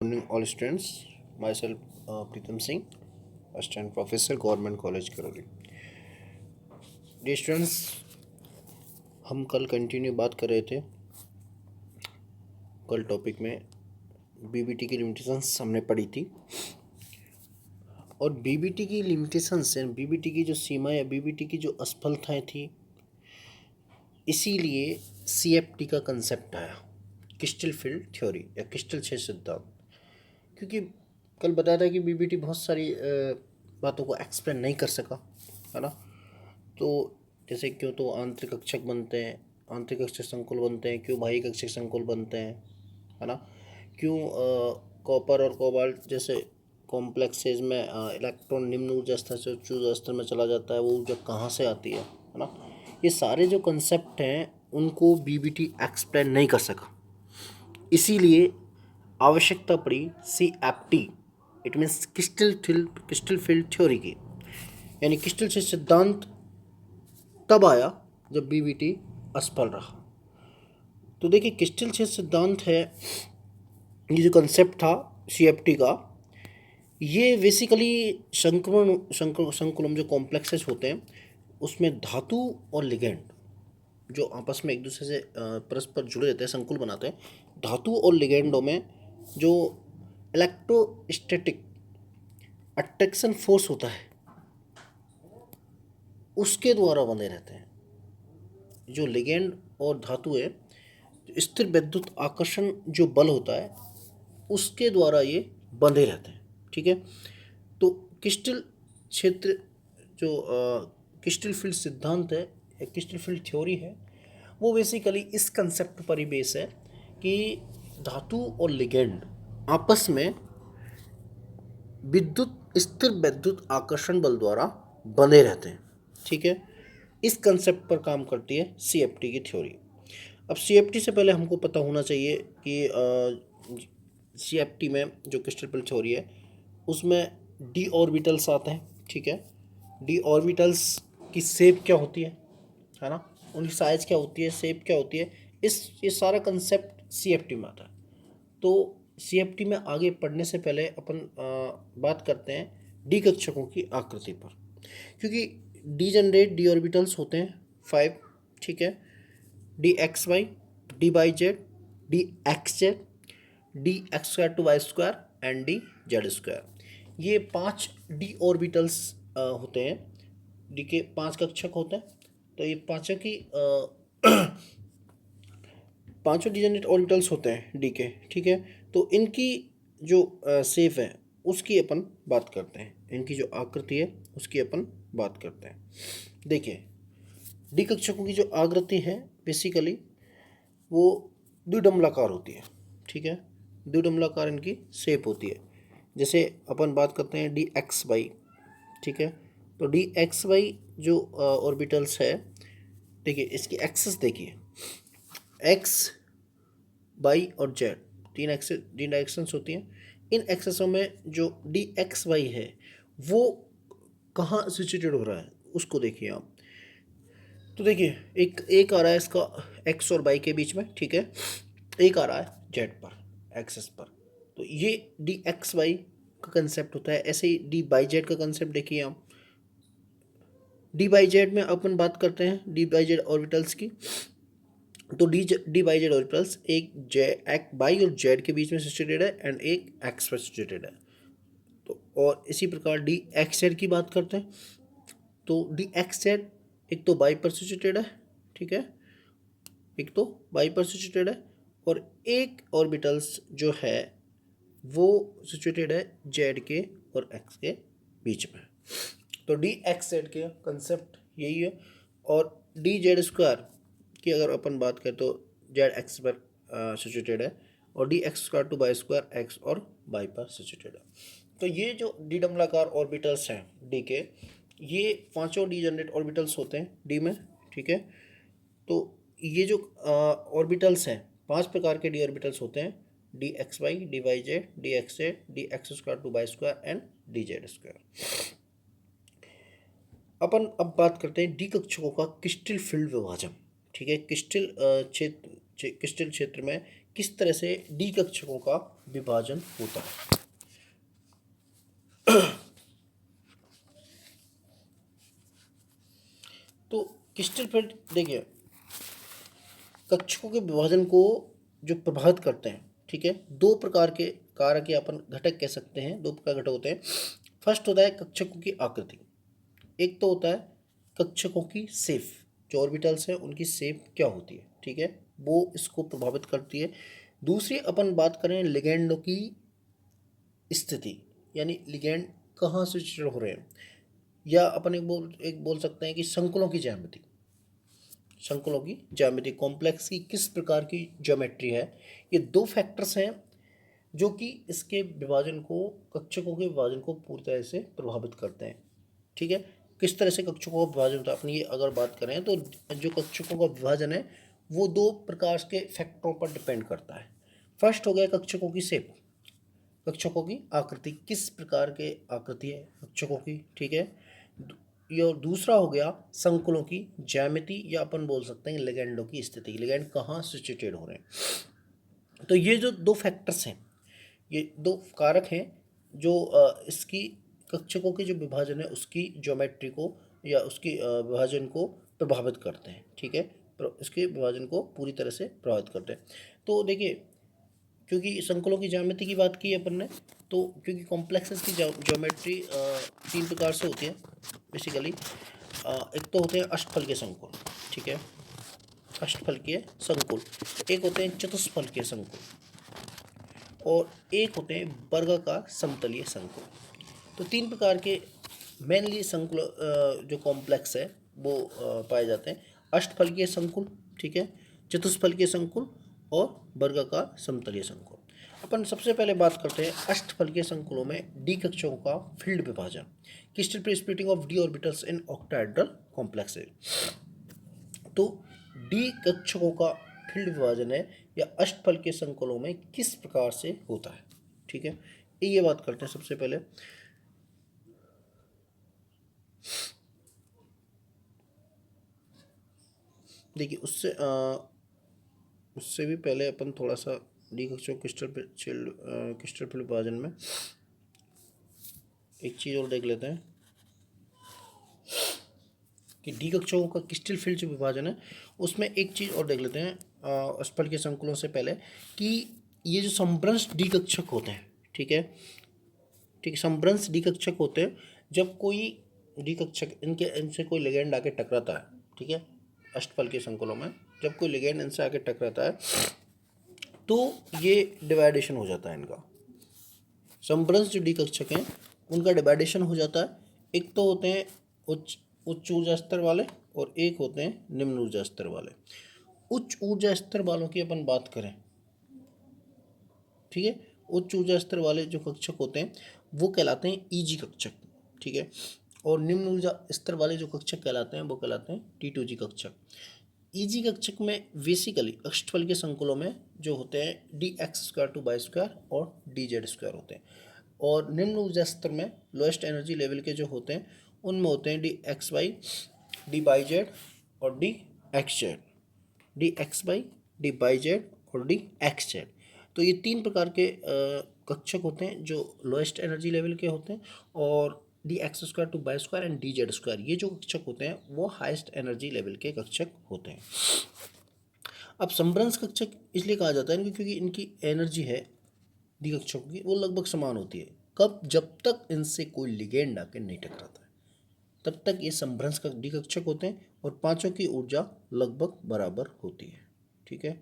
morning, all students. Myself, Pritam Singh, Assistant Professor, Government College, Karoli. Dear students, हम कल continue बात कर रहे थे। कल टॉपिक में बीबीटी की लिमिटेशंस हमने पढ़ी थी और बीबीटी की लिमिटेशंस यानी बीबीटी की जो सीमा या बीबीटी की जो असफलताएं थी, इसीलिए सीएफटी का कंसेप्ट आया, क्रिस्टल फील्ड थ्योरी या क्रिस्टल क्षेत्र सिद्धांत। क्योंकि कल बताया था कि बीबीटी बहुत सारी बातों को एक्सप्लेन नहीं कर सका, है ना। तो जैसे क्यों तो आंतरिक कक्षक बनते हैं, आंतरिक कक्षक संकुल बनते हैं, क्यों बाह्य कक्षक संकुल बनते हैं, है ना। क्यों कॉपर और कोबाल्ट जैसे कॉम्प्लेक्सेज में इलेक्ट्रॉन निम्न ऊर्जा स्तर से उच्च ऊर्जा स्तर में चला जाता है, वो ऊर्जा कहाँ से आती है ना। ये सारे जो कंसेप्ट हैं उनको बीबीटी एक्सप्लेन नहीं कर सका, इसीलिए आवश्यकता पड़ी CFT, it means crystal field theory की, यानी क्रिस्टल से सिद्धांत तब आया जब बीबीटी असफल रहा। तो देखिए क्रिस्टल क्षेत्र सिद्धांत है, ये जो कंसेप्ट था सीएफटी का, ये बेसिकली संकुलम जो कॉम्प्लेक्सेस होते हैं उसमें धातु और लिगेंड जो आपस में एक दूसरे से परस्पर जुड़े रहते हैं, संकुल बनाते हैं। धातु और लिगेंडों में जो इलेक्ट्रोस्टैटिक अट्रैक्शन फोर्स होता है उसके द्वारा बंधे रहते हैं। जो लिगेंड और धातु है, स्थिर विद्युत आकर्षण जो बल होता है उसके द्वारा ये बंधे रहते हैं, ठीक है। तो क्रिस्टल क्षेत्र जो क्रिस्टल फील्ड सिद्धांत है या क्रिस्टल फील्ड थ्योरी है, वो बेसिकली इस कंसेप्ट पर ही बेस है कि धातु और लिगेंड आपस में स्थिर विद्युत आकर्षण बल द्वारा बंधे रहते हैं, ठीक है। इस कंसेप्ट पर काम करती है सीएफटी की थ्योरी। अब सीएफटी से पहले हमको पता होना चाहिए कि सीएफटी में जो क्रिस्टल फील्ड थ्योरी है उसमें डी ऑर्बिटल्स आते हैं, ठीक है। डी ऑर्बिटल्स की शेप क्या होती है ना, उनकी साइज क्या होती है, शेप क्या होती है, ये सारा कंसेप्ट सीएफटी में आता है। तो सीएफटी में आगे पढ़ने से पहले अपन बात करते हैं डी कक्षकों की आकृति पर, क्योंकि डी जनरेट डी ऑर्बिटल्स होते हैं 5, ठीक है। D x Y, D Y Z, D x Z, D x square to Y square and D Z square. ये 5 डी ऑर्बिटल्स होते हैं, डी के 5 कक्षक होते हैं। तो ये पाँचों की पांचों डिजेनरेट ऑर्बिटल्स होते हैं डी के, ठीक है। तो इनकी जो शेप है उसकी अपन बात करते हैं, इनकी जो आकृति है उसकी अपन बात करते हैं। देखिए डी कक्षकों की जो आकृति है बेसिकली वो द्विडम्बलाकार होती है, ठीक है। द्विडम्बलाकार इनकी शेप होती है। जैसे अपन बात करते हैं डी एक्स वाई, ठीक है। तो डी एक्स वाई जो ऑर्बिटल्स है, देखिए इसकी एक्सेस देखिए, एक्स वाई और जेड, तीन डायरेक्शंस होती हैं। इन एक्सेसों में जो डी एक्स वाई है वो कहाँ सिचुएटेड हो रहा है उसको देखिए आप। तो देखिए एक आ रहा है इसका एक्स और वाई के बीच में, ठीक है। एक आ रहा है जेड पर, एक्सेस पर। तो ये डी एक्स वाई का कंसेप्ट होता है। ऐसे ही डी बाई जेड का कंसेप्ट देखिए आप। डी बाई जेड में अपन बात करते हैं डी बाई जेड ऑर्बिटल्स की। तो डी बाई जेड ऑर्बिटल्स एक बाई और जेड के बीच में सिचुएटेड है एंड एक एक्स पर सिचुएटेड है। तो और इसी प्रकार डी एक्स जेड की बात करते हैं। तो डी एक्स जेड एक तो बाई पर सिचुएटेड है, ठीक है, एक तो बाई पर सिचुएटेड है, और एक ऑर्बिटल्स जो है वो सिचुएटेड है जेड के और एक्स के बीच में। तो डी एक्स जेड के कंसेप्ट यही है। और डी जेड स्क्वायर की अगर अपन बात करें तो जेड एक्स पर सिचुएटेड है और D x square to Y square X और वाई पर सिचुएटेड है। तो ये जो डी डम्बलाकार ऑर्बिटल्स हैं डी के, ये पांचों डी जनरेट ऑर्बिटल्स होते हैं डी में, ठीक है। तो ये जो ऑर्बिटल्स हैं 5 प्रकार के डी ऑर्बिटल्स होते हैं, d x Y, D Y Z, D x Z, D x square to Y square and D Z square. अपन अब बात करते हैं डी कक्षकों का क्रिस्टल फील्ड विभाजन, ठीक है। क्रिस्टल क्षेत्र में किस तरह से डी कक्षकों का विभाजन होता है। तो क्रिस्टल फिल्ड देखिए, कक्षकों के विभाजन को जो प्रभावित करते हैं, ठीक है, दो प्रकार के कारक या अपन घटक कह सकते हैं, दो प्रकार घटक होते हैं। फर्स्ट होता है कक्षकों की आकृति, एक तो होता है कक्षकों की शेप, जो ऑर्बिटल्स हैं उनकी शेप क्या होती है, ठीक है, वो इसको प्रभावित करती है। दूसरी अपन बात करें लिगेंडों की स्थिति, यानी लिगेंड कहाँ से शुरू हो रहे हैं, या अपन एक बोल सकते हैं कि संकुलों की ज्यामिति, संकुलों की ज्यामिति, कॉम्प्लेक्स की किस प्रकार की ज्योमेट्री है। ये दो फैक्टर्स हैं जो कि इसके विभाजन को, कक्षकों के विभाजन को पूरी तरह से प्रभावित करते हैं, ठीक है। किस तरह से कक्षकों का विभाजन होता है, अपनी ये अगर बात करें तो जो कक्षकों का विभाजन है वो दो प्रकार के फैक्टरों पर डिपेंड करता है। फर्स्ट हो गया कक्षकों की शेप, कक्षकों की आकृति, किस प्रकार के आकृति है कक्षकों की, ठीक है। ये दूसरा हो गया संकुलों की ज्यामिति, या अपन बोल सकते हैं लिगेंडों की स्थिति, लिगेंड कहाँ सिचुएटेड हो रहे हैं। तो ये जो दो फैक्टर्स हैं, ये दो कारक हैं जो इसकी कक्षकों के जो विभाजन है उसकी ज्योमेट्री को या उसकी विभाजन को प्रभावित करते हैं, ठीक है, इसके विभाजन को पूरी तरह से प्रभावित करते हैं। तो देखिए, क्योंकि संकुलों की ज्यामिति की बात की अपन ने, तो क्योंकि कॉम्प्लेक्सेस की ज्योमेट्री तीन प्रकार से होती है बेसिकली। एक तो होते हैं अष्टफलकीय संकुल, ठीक है, अष्टफलकीय संकुल, एक होते हैं चतुष्फलकीय संकुल, और एक होते हैं वर्गाकार समतलीय संकुल। तो तीन प्रकार के मेनली संकुल जो कॉम्प्लेक्स है वो पाए जाते हैं, अष्टफलकीय संकुल, ठीक है, चतुष्फलकीय संकुल और वर्गाकार समतलीय संकुल। अपन सबसे पहले बात करते हैं अष्टफलकीय संकुलों में डी कक्षकों का फील्ड विभाजन, crystal presplitting of d orbitals in octahedral complexes. तो डी कक्षकों का फील्ड विभाजन है या अष्टफलकीय संकुलों में किस प्रकार से होता है, ठीक है, ये बात करते हैं सबसे पहले। देखिए उससे भी पहले अपन थोड़ा सा डी कक्षकों क्रिस्टल फील्ड विभाजन में एक चीज़ और देख लेते हैं कि डी कक्षकों का क्रिस्टल फील्ड जो विभाजन है उसमें एक चीज़ और देख लेते हैं अष्टफलकीय संकुलों से पहले, कि ये जो समभ्रंश डी कक्षक होते हैं, ठीक है, ठीक, समभ्रंश डी कक्षक होते हैं जब कोई डी कक्षक इनसे कोई लिगेंड आके टकराता है, ठीक है, अष्टफलकीय संकुलों में जब कोई लिगेंड इनसे आके टकराता है तो ये डिवाइडेशन हो जाता है इनका, समभ्रंश जो डी कक्षक हैं उनका डिवाइडेशन हो जाता है। एक तो होते हैं उच्च ऊर्जा स्तर वाले और एक होते हैं निम्न ऊर्जा स्तर वाले। उच्च ऊर्जा स्तर वालों की अपन बात करें, ठीक है, उच्च ऊर्जा स्तर वाले जो कक्षक होते हैं वो कहलाते हैं ईजी कक्षक, ठीक है, और निम्न ऊर्जा स्तर वाले जो कक्षक कहलाते हैं वो कहलाते हैं T2G कक्षक। ईजी कक्षक में बेसिकली अष्टफलकीय संकुलों में जो होते हैं dx² और dz² होते हैं, और निम्न ऊर्जा स्तर में लोएस्ट एनर्जी लेवल के जो होते हैं उनमें होते हैं dxy, dyz और dxz, dxy, dyz और dxz। तो ये तीन प्रकार के कक्षक होते हैं जो लोएस्ट एनर्जी लेवल के होते हैं, और dx² एंड dz², ये जो कक्षक होते हैं वो हाईएस्ट एनर्जी लेवल के कक्षक होते हैं। अब समभ्रंश कक्षक इसलिए कहा जाता है क्योंकि इनकी एनर्जी है डी कक्षकों की वो लगभग समान होती है, कब, जब तक इनसे कोई लिगेंड आके नहीं टकराता है तब तक ये समभ्रंश डी कक्षक होते हैं, और पांचों की ऊर्जा लगभग बराबर होती है, ठीक है।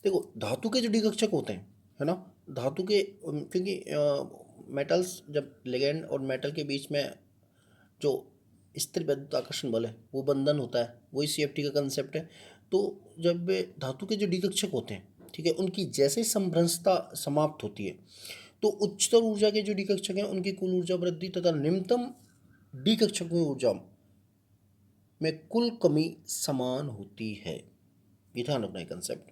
देखो धातु के जो डी कक्षक होते हैं, है ना, धातु के, क्योंकि मेटल्स जब लिगेंड और मेटल के बीच में जो स्थिर वैद्युत आकर्षण बल है वो बंधन होता है, वही CFT का कंसेप्ट है। तो जब वे धातु के जो डी कक्षक होते हैं, ठीक है, उनकी जैसे समभ्रंशता समाप्त होती है तो उच्चतर ऊर्जा के जो डी कक्षक हैं उनकी कुल ऊर्जा वृद्धि तथा निम्नतम डी कक्षकों की ऊर्जा में कुल कमी समान होती है। ये ध्यान रखना है कंसेप्ट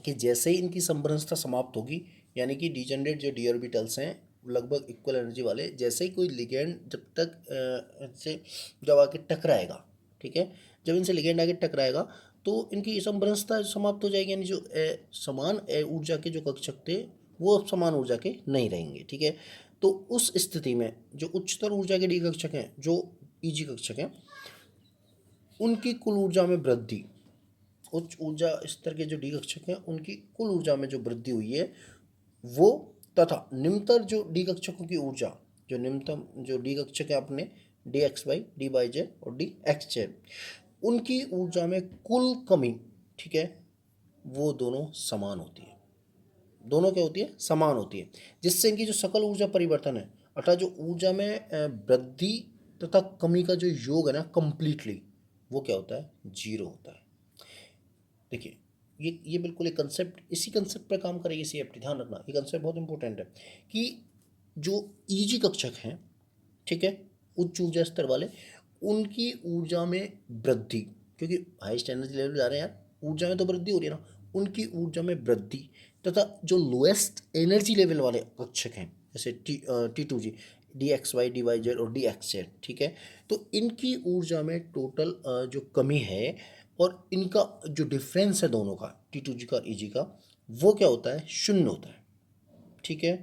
कि जैसे ही इनकी समभ्रंशता समाप्त होगी, यानी कि डिजेनरेट जो डी ऑर्बिटल्स हैं लगभग इक्वल एनर्जी वाले, जैसे ही कोई लिगेंड जब तक से जब आके टकराएगा ठीक है। जब इनसे लिगेंड आगे टकराएगा तो इनकी समभ्रंशता समाप्त हो जाएगी, यानी जो समान ऊर्जा के जो कक्षक थे वो अब समान ऊर्जा के नहीं रहेंगे, ठीक है। तो उस स्थिति में जो उच्चतर ऊर्जा के डी कक्षक हैं, जो ईजी कक्षक हैं, उनकी कुल ऊर्जा में वृद्धि, उच्च ऊर्जा स्तर के जो डी कक्षक हैं उनकी कुल ऊर्जा में जो वृद्धि हुई है वो, तथा निम्नतर जो डी कक्षकों की ऊर्जा, जो निम्नतम जो डी कक्षक है अपने D x Y, D Y Z और डी एक्स जेड, उनकी ऊर्जा में कुल कमी, ठीक है, वो दोनों समान होती है। दोनों क्या होती है? समान होती है, जिससे इनकी जो सकल ऊर्जा परिवर्तन है, अर्थात जो ऊर्जा में वृद्धि तथा कमी का जो योग है ना कंप्लीटली, वो क्या होता है? जीरो होता है। देखिए ये बिल्कुल एक कंसेप्ट, इसी कंसेप्ट पर काम करेगी सीएफटी, ध्यान रखना ये कंसेप्ट बहुत इंपॉर्टेंट है कि जो ईजी कक्षक हैं, ठीक है, उच्च ऊर्जा स्तर वाले, उनकी ऊर्जा में वृद्धि, क्योंकि हाईएस्ट एनर्जी लेवल जा रहे हैं यार, ऊर्जा में तो वृद्धि हो रही है ना, उनकी ऊर्जा में वृद्धि, तथा जो लोएस्ट एनर्जी लेवल वाले कक्षक हैं जैसे T two G, D x Y, D Y Z और डी एक्स जेड, ठीक है, तो इनकी ऊर्जा में टोटल जो कमी है और इनका जो डिफरेंस है दोनों का, टी टू जी का और ई जी का, वो क्या होता है? शून्य होता है, ठीक है।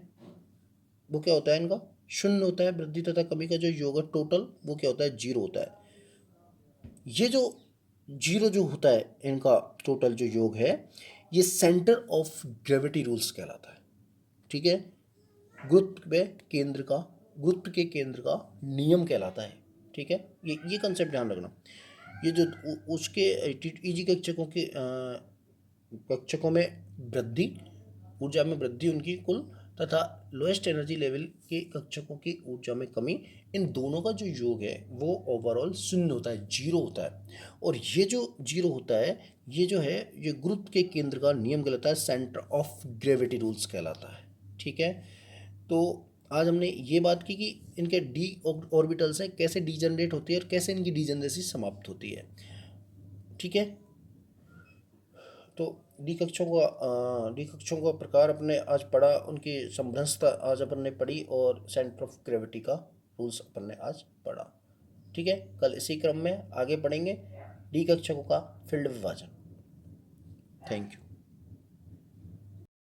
वो क्या होता है? इनका शून्य होता है। वृद्धि तथा कमी का जो योग है टोटल, वो क्या होता है? जीरो होता है। ये जो जीरो जो होता है इनका टोटल जो योग है, ये सेंटर ऑफ ग्रेविटी रूल्स कहलाता है, ठीक है। गुरुत्व के केंद्र का नियम कहलाता है, ठीक है। ये कंसेप्ट ध्यान रखना। ये जो उसके ईजी कक्षकों के कक्षकों में वृद्धि, ऊर्जा में वृद्धि उनकी कुल, तथा लोएस्ट एनर्जी लेवल के कक्षकों की ऊर्जा में कमी, इन दोनों का जो योग है वो ओवरऑल शून्य होता है, जीरो होता है। और ये जो जीरो होता है, ये जो है ये गुरुत्व के केंद्र का नियम कहलाता है, सेंटर ऑफ ग्रेविटी रूल्स कहलाता है, ठीक है। तो आज हमने ये बात की कि इनके डी ऑर्बिटल्स हैं कैसे डीजनरेट होती है और कैसे इनकी डीजनरेसी समाप्त होती है, ठीक है। तो डी कक्षों का प्रकार अपने आज पढ़ा, उनकी समभ्रंशता आज अपन ने पढ़ी और सेंटर ऑफ ग्रेविटी का रूल्स अपन ने आज पढ़ा, ठीक है। कल इसी क्रम में आगे पढ़ेंगे डी कक्षकों का फील्ड विभाजन। Thank you.